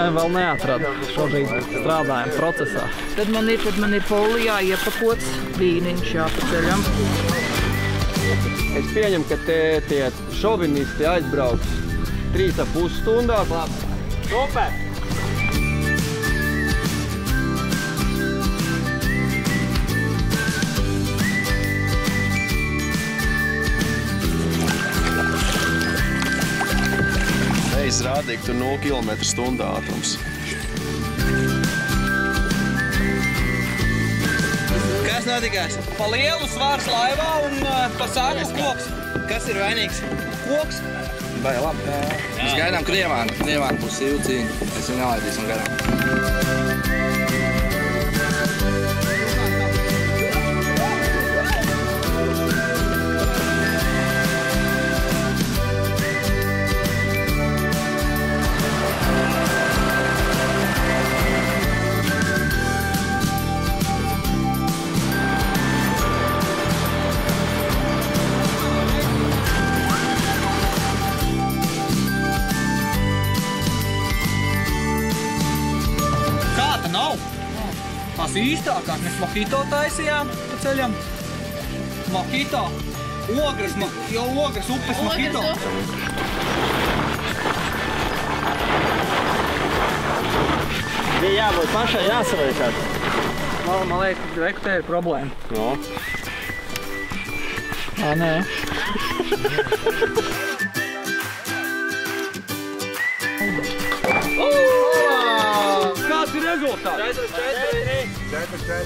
risinājumu vēl neatrada. Šobrīd strādājam procesā. Tad man ir polijā iepakots vīniņš jāpaceļam. Es pieņemu, ka tie šovinisti aizbrauks 3,5 stundās. Super! Es rādīju, ka tur 0 km/h ātrums. Kas notikās? Pa lielu svārs laivā un pa sākas koks. Kas ir vainīgs? Koks? Vai labi? Mēs gaidām Krievānu. Krievāna būs ilcīņa. Mēs viņu nelaidīsim garām. Tās īstākās mēs mojito taisījām pa ceļam. Mojito. Ogres upes mojito. Bija jābūt pašai jāsaveikat. Man liekas, ka te ir problēma. No. Nē. Kāds ir rezultāts? 4-4.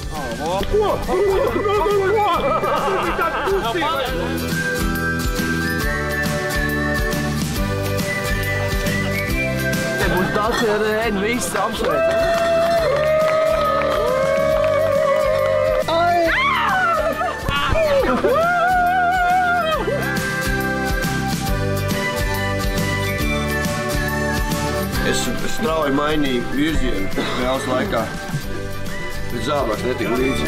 Te būs tas ir viss apsveic. Es strauji mainīju virzienu spēles laikā, bet zābaks netika līdzi.